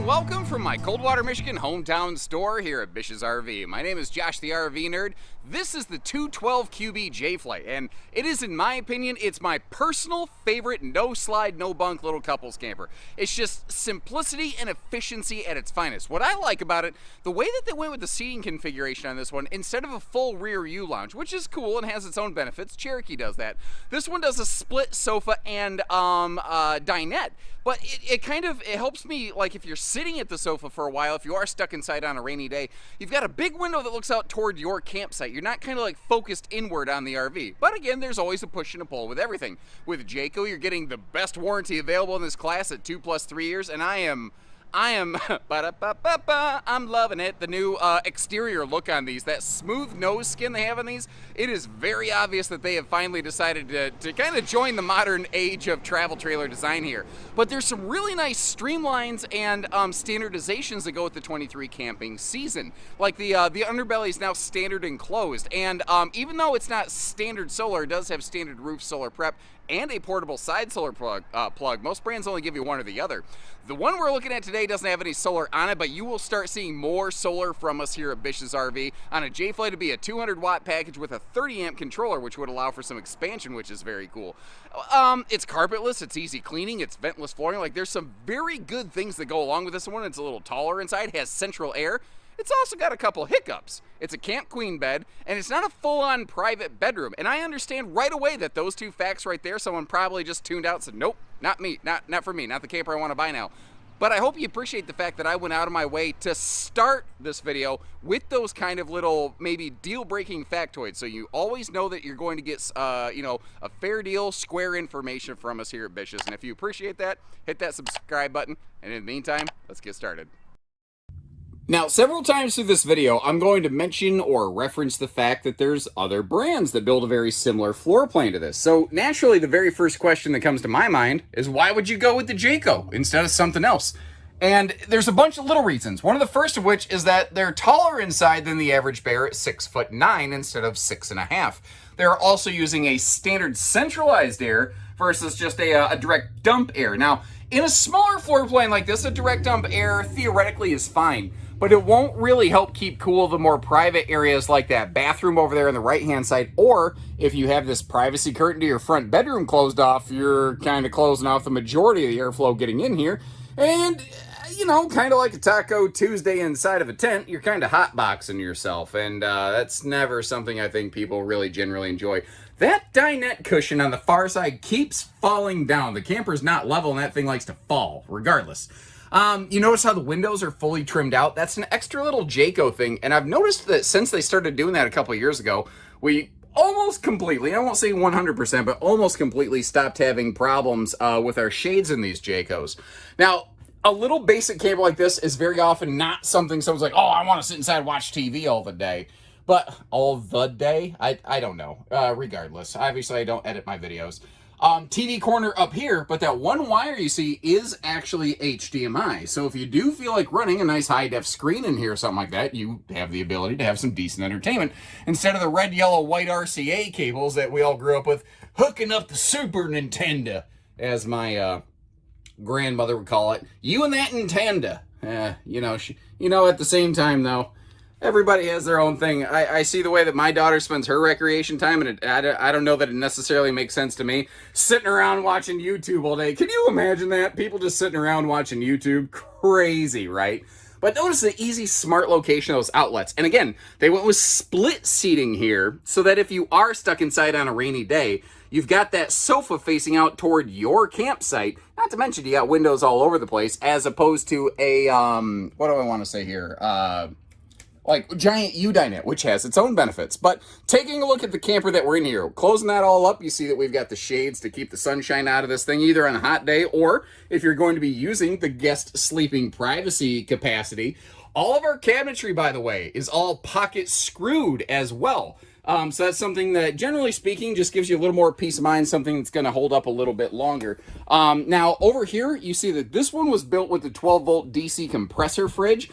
welcome from my Coldwater, Michigan hometown store here at Bish's RV. My name is Josh the RV Nerd. This is the 212 QB J-Flight, and it is, in my opinion, it's my personal favorite no slide, no bunk little couples camper. It's just simplicity and efficiency at its finest. What I like about it, the way that they went with the seating configuration on this one, instead of a full rear U lounge, which is cool and has its own benefits, Cherokee does that. This one does a split sofa and dinette. But it helps me, like, if you're sitting at the sofa for a while, if you are stuck inside on a rainy day, you've got a big window that looks out toward your campsite. You're not kind of like focused inward on the RV. But again, there's always a push and a pull with everything. With Jayco, you're getting the best warranty available in this class at 2 + 3 years, and I am I'm loving it. The new exterior look on these, that smooth nose skin they have on these, it is very obvious that they have finally decided to kind of join the modern age of travel trailer design here. But there's some really nice streamlines and standardizations that go with the 23 camping season. Like the underbelly is now standard enclosed, and even though it's not standard solar, it does have standard roof solar prep and a portable side solar plug. Most brands only give you one or the other. The one we're looking at today doesn't have any solar on it, but you will start seeing more solar from us here at Bish's RV. On a J-Flight, it'd be a 200-watt package with a 30-amp controller, which would allow for some expansion, which is very cool. It's carpetless, it's easy cleaning, it's ventless flooring. Like, there's some very good things that go along with this one. It's a little taller inside, has central air. It's also got a couple hiccups. It's a camp queen bed, and it's not a full-on private bedroom. And I understand right away that those two facts right there, someone probably just tuned out and said, nope, not me, not for me, not the camper I want to buy now. But I hope you appreciate the fact that I went out of my way to start this video with those kind of little, maybe deal-breaking factoids, so you always know that you're going to get, a fair deal, square information from us here at Bish's. And if you appreciate that, hit that subscribe button. And in the meantime, let's get started. Now, several times through this video, I'm going to mention or reference the fact that there's other brands that build a very similar floor plan to this. So naturally, the very first question that comes to my mind is, why would you go with the Jayco instead of something else? And there's a bunch of little reasons. One of the first of which is that they're taller inside than the average bear at 6'9" instead of 6.5. They're also using a standard centralized air versus just a direct dump air. Now, in a smaller floor plan like this, a direct dump air theoretically is fine, but it won't really help keep cool the more private areas like that bathroom over there on the right-hand side, or if you have this privacy curtain to your front bedroom closed off, you're kind of closing off the majority of the airflow getting in here, and, kind of like a Taco Tuesday inside of a tent, you're kind of hotboxing yourself, and that's never something I think people really generally enjoy. That dinette cushion on the far side keeps falling down. The camper's not level, and that thing likes to fall, regardless. You notice how the windows are fully trimmed out? That's an extra little Jayco thing, and I've noticed that since they started doing that a couple of years ago, we almost completely, I won't say 100%, but almost completely stopped having problems with our shades in these Jaycos. Now, a little basic camper like this is very often not something someone's like, oh, I want to sit inside and watch TV all the day. But all the day? I don't know. Regardless, obviously I don't edit my videos. TV corner up here, but that one wire you see is actually HDMI. So if you do feel like running a nice high-def screen in here or something like that, you have the ability to have some decent entertainment instead of the red, yellow, white RCA cables that we all grew up with, hooking up the Super Nintendo, as my grandmother would call it. You and that Nintendo. At the same time, though, everybody has their own thing. I see the way that my daughter spends her recreation time, and I don't know that it necessarily makes sense to me. Sitting around watching YouTube all day. Can you imagine that? People just sitting around watching YouTube? Crazy, right? But notice the easy, smart location of those outlets. And again, they went with split seating here, so that if you are stuck inside on a rainy day, you've got that sofa facing out toward your campsite. Not to mention, you got windows all over the place, as opposed to a, what do I want to say here? Like giant U-dinette, which has its own benefits. But taking a look at the camper that we're in here, closing that all up, you see that we've got the shades to keep the sunshine out of this thing, either on a hot day or if you're going to be using the guest sleeping privacy capacity. All of our cabinetry, by the way, is all pocket screwed as well. So that's something that, generally speaking, just gives you a little more peace of mind, something that's going to hold up a little bit longer. Now, over here, you see that this one was built with the 12-volt DC compressor fridge.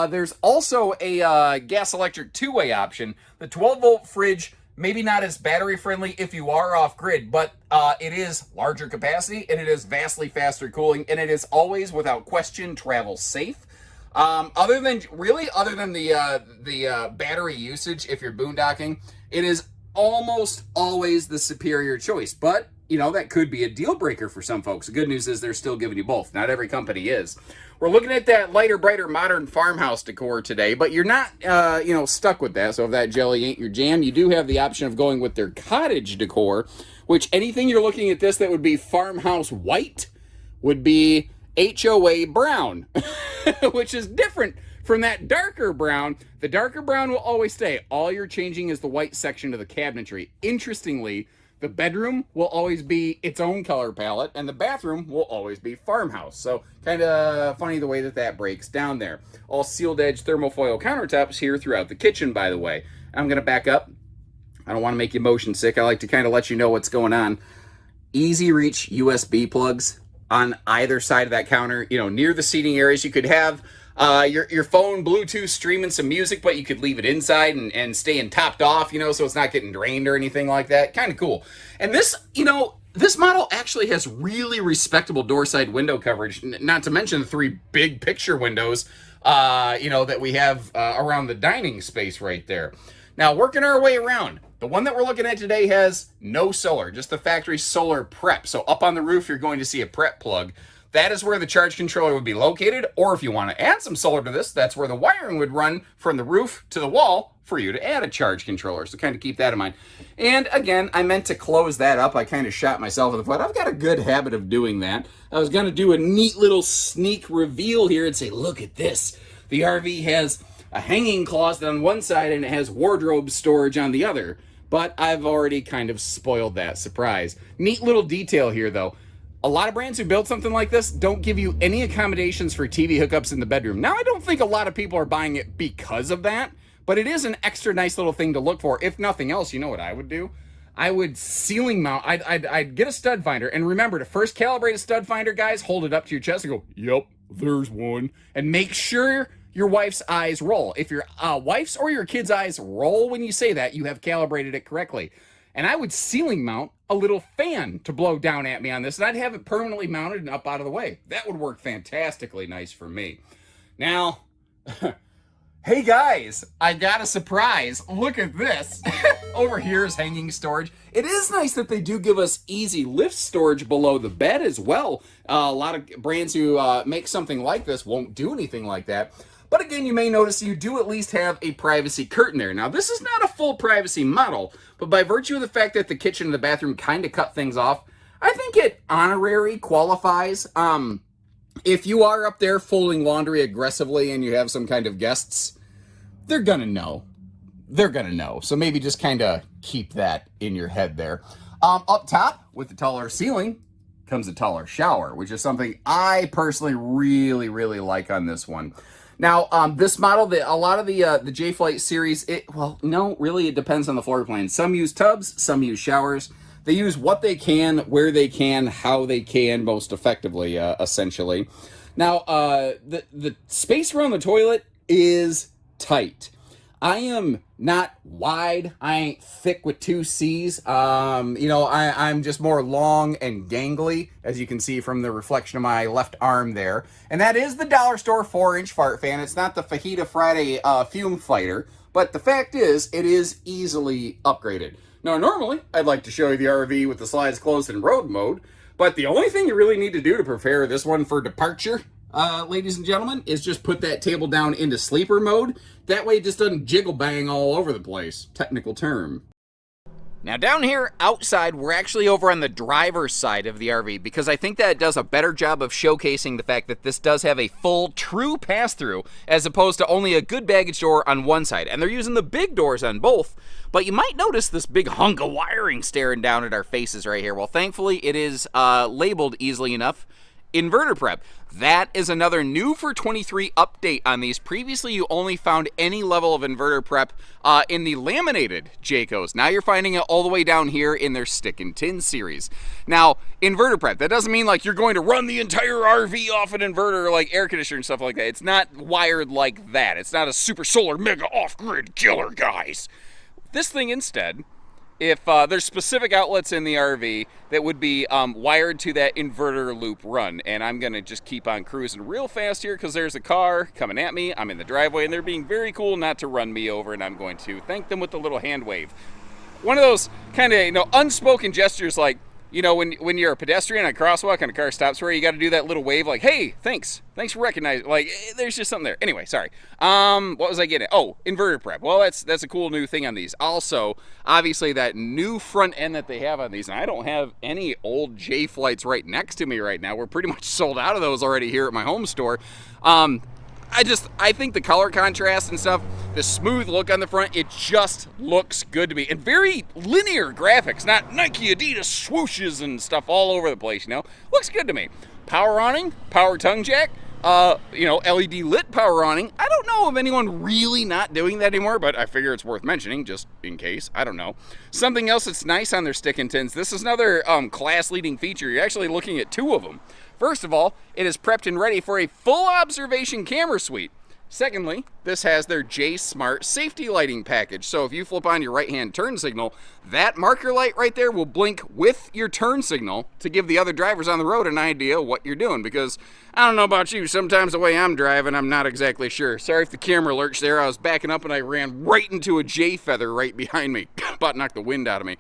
There's also a gas-electric two-way option. The 12-volt fridge maybe not as battery friendly if you are off grid, but it is larger capacity and it is vastly faster cooling, and it is always, without question, travel safe. Other than the battery usage, if you're boondocking, it is almost always the superior choice. But you know, that could be a deal breaker for some folks. The good news is they're still giving you both. Not every company is. We're looking at that lighter, brighter, modern farmhouse decor today, but you're not, you know, stuck with that. So if that jelly ain't your jam, you do have the option of going with their cottage decor, which anything you're looking at this that would be farmhouse white would be HOA brown, which is different from that darker brown. The darker brown will always stay. All you're changing is the white section of the cabinetry. Interestingly, the bedroom will always be its own color palette, and the bathroom will always be farmhouse. So kind of funny the way that that breaks down there. All sealed edge thermofoil countertops here throughout the kitchen, by the way. I'm going to back up. I don't want to make you motion sick. I like to kind of let you know what's going on. Easy reach USB plugs on either side of that counter. You know, near the seating areas, you could have your phone Bluetooth streaming some music, but you could leave it inside and staying topped off, you know, so it's not getting drained or anything like that. Kind of cool. And this, you know, this model actually has really respectable door side window coverage, not to mention the 3 big picture windows, you know, that we have around the dining space right there. Now, working our way around, the one that we're looking at today has no solar, just the factory solar prep. So up on the roof, you're going to see a prep plug. That is where the charge controller would be located, or if you want to add some solar to this, that's where the wiring would run from the roof to the wall for you to add a charge controller. So kind of keep that in mind. And again, I meant to close that up. I kind of shot myself in the foot. I've got a good habit of doing that. I was going to do a neat little sneak reveal here and say, look at this. The RV has a hanging closet on one side and it has wardrobe storage on the other. But I've already kind of spoiled that surprise. Neat little detail here, though. A lot of brands who build something like this don't give you any accommodations for TV hookups in the bedroom. Now, I don't think a lot of people are buying it because of that, but it is an extra nice little thing to look for. If nothing else, you know what I would do? I would ceiling mount. I'd get a stud finder, and remember to first calibrate a stud finder, guys. Hold it up to your chest and go, "Yep, there's one," and make sure your wife's eyes roll. If your wife's or your kid's eyes roll when you say that, you have calibrated it correctly. And I would ceiling mount a little fan to blow down at me on this, and I'd have it permanently mounted and up out of the way. That would work fantastically nice for me. Now, hey guys, I got a surprise. Look at this. Over here is hanging storage. It is nice that they do give us easy lift storage below the bed as well. A lot of brands who make something like this won't do anything like that. But again, you may notice you do at least have a privacy curtain there. Now, this is not a full privacy model, but by virtue of the fact that the kitchen and the bathroom kind of cut things off, I think it honorary qualifies. If you are up there folding laundry aggressively and you have some kind of guests, they're gonna know. They're gonna know. So maybe just kind of keep that in your head there. Up top, with the taller ceiling, comes a taller shower, which is something I personally really, really like on this one. Now, this model, a lot of the J-Flight series, it depends on the floor plan. Some use tubs, some use showers. They use what they can, where they can, how they can most effectively, essentially. Now, the space around the toilet is tight. I am not wide. I ain't thick with 2 C's. I'm just more long and gangly, as you can see from the reflection of my left arm there. And that is the dollar store 4-inch fart fan. It's not the Fajita Friday fume fighter, but the fact is, it is easily upgraded. Now, normally, I'd like to show you the RV with the slides closed in road mode, but the only thing you really need to do to prepare this one for departure, ladies and gentlemen, is just put that table down into sleeper mode. That way it just doesn't jiggle bang all over the place. Technical term. Now down here outside, we're actually over on the driver's side of the RV because I think that it does a better job of showcasing the fact that this does have a full, true pass-through as opposed to only a good baggage door on one side. And they're using the big doors on both, but you might notice this big hunk of wiring staring down at our faces right here. Well, thankfully it is labeled easily enough. Inverter prep. That is another new for 23 update on these. Previously, you only found any level of inverter prep in the laminated Jaycos. Now you're finding it all the way down here in their stick and tin series. Now, inverter prep, that doesn't mean like you're going to run the entire RV off an inverter like air conditioner and stuff like that. It's not wired like that. It's not a super solar mega off-grid killer, guys. This thing instead if there's specific outlets in the RV that would be wired to that inverter loop run. And I'm going to just keep on cruising real fast here because there's a car coming at me. I'm in the driveway, and they're being very cool not to run me over, and I'm going to thank them with a little hand wave. One of those kind of, unspoken gestures, like, when you're a pedestrian on a crosswalk and a car stops for you, you got to do that little wave like, hey, thanks for recognizing. Like, there's just something there. Anyway, sorry. What was I getting at? Oh, inverter prep. Well, that's a cool new thing on these. Also, obviously, that new front end that they have on these, and I don't have any old J flights right next to me right now. We're pretty much sold out of those already here at my home store. I think the color contrast and stuff, the smooth look on the front, it just looks good to me. And very linear graphics, not Nike, Adidas swooshes and stuff all over the place, Looks good to me. Power awning, power tongue jack, LED lit power awning. I don't know of anyone really not doing that anymore, but I figure it's worth mentioning just in case. I don't know. Something else that's nice on their stick and tins, this is another class-leading feature. You're actually looking at two of them. First of all, it is prepped and ready for a full observation camera suite. Secondly, this has their J Smart safety lighting package. So if you flip on your right-hand turn signal, that marker light right there will blink with your turn signal to give the other drivers on the road an idea what you're doing. Because I don't know about you, sometimes the way I'm driving, I'm not exactly sure. Sorry if the camera lurched there. I was backing up and I ran right into a J feather right behind me. About knocked the wind out of me.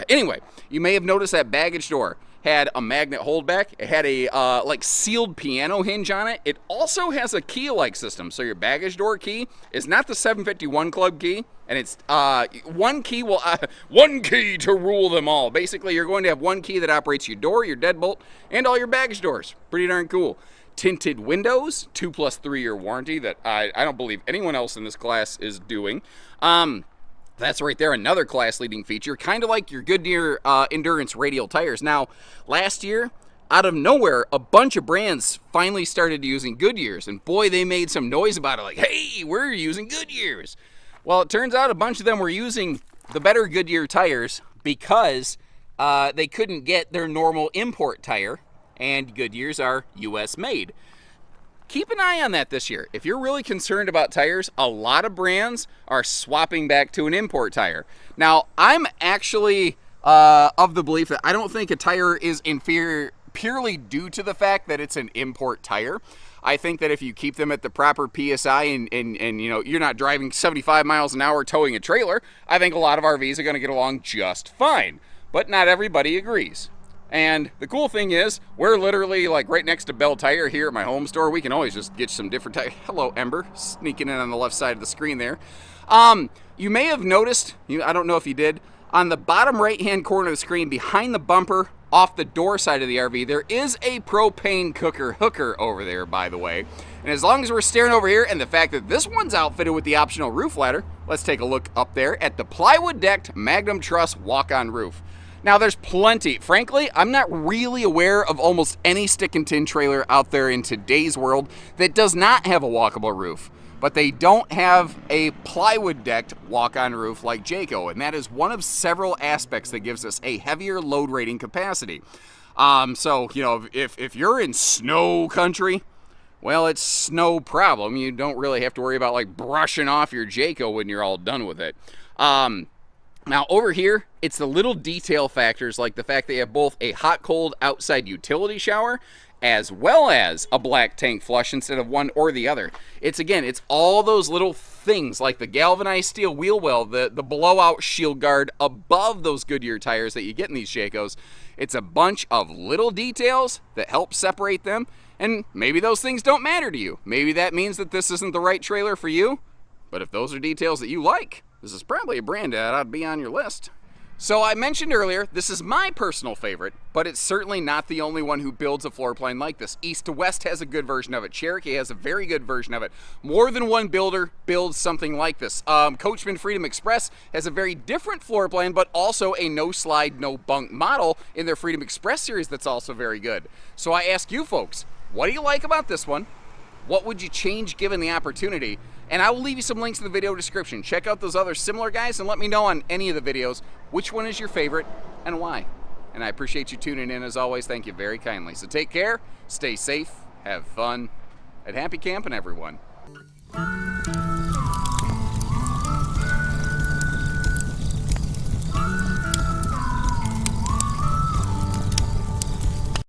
Anyway, you may have noticed that baggage door had a magnet holdback. It had a sealed piano hinge on it. It also has a key-like system. So your baggage door key is not the 751 Club key, and it's one key to rule them all. Basically, you're going to have one key that operates your door, your deadbolt, and all your baggage doors. Pretty darn cool. Tinted windows, 2 + 3 year warranty that I don't believe anyone else in this class is doing. That's right there, another class-leading feature, kind of like your Goodyear Endurance radial tires. Now, last year, out of nowhere, a bunch of brands finally started using Goodyears, and boy, they made some noise about it, like, hey, we're using Goodyears. Well, it turns out a bunch of them were using the better Goodyear tires because they couldn't get their normal import tire, and Goodyears are U.S. made. Keep an eye on that this year. If you're really concerned about tires, a lot of brands are swapping back to an import tire. Now, I'm actually of the belief that I don't think a tire is inferior purely due to the fact that it's an import tire. I think that if you keep them at the proper PSI and you're not driving 75 miles an hour towing a trailer, I think a lot of RVs are going to get along just fine. But not everybody agrees. And the cool thing is, we're literally like right next to Bell Tire here at my home store. We can always just get some different tires. Hello, Ember, sneaking in on the left side of the screen there. You may have noticed, I don't know if you did, on the bottom right-hand corner of the screen, behind the bumper, off the door side of the RV, there is a propane cooker hooker over there, by the way. And as long as we're staring over here, and the fact that this one's outfitted with the optional roof ladder, let's take a look up there at the plywood-decked Magnum Truss walk-on roof. Now, there's plenty. Frankly, I'm not really aware of almost any stick and tin trailer out there in today's world that does not have a walkable roof. But they don't have a plywood-decked walk-on roof like Jayco, and that is one of several aspects that gives us a heavier load rating capacity. So, if you're in snow country, well, it's no problem. You don't really have to worry about, like, brushing off your Jayco when you're all done with it. Now, over here, it's the little detail factors, like the fact that you have both a hot-cold outside utility shower as well as a black tank flush instead of one or the other. It's all those little things like the galvanized steel wheel well, the blowout shield guard above those Goodyear tires that you get in these Jaycos. It's a bunch of little details that help separate them, and maybe those things don't matter to you. Maybe that means that this isn't the right trailer for you, but if those are details that you like, this is probably a brand that ought to be on your list. So I mentioned earlier, this is my personal favorite, but it's certainly not the only one who builds a floor plan like this. East to West has a good version of it. Cherokee has a very good version of it. More than one builder builds something like this. Coachman Freedom Express has a very different floor plan, but also a no slide, no bunk model in their Freedom Express series that's also very good. So I ask you folks, what do you like about this one? What would you change given the opportunity? And I will leave you some links in the video description. Check out those other similar guys and let me know on any of the videos which one is your favorite and why. And I appreciate you tuning in as always. Thank you very kindly. So take care, stay safe, have fun, and happy camping, everyone.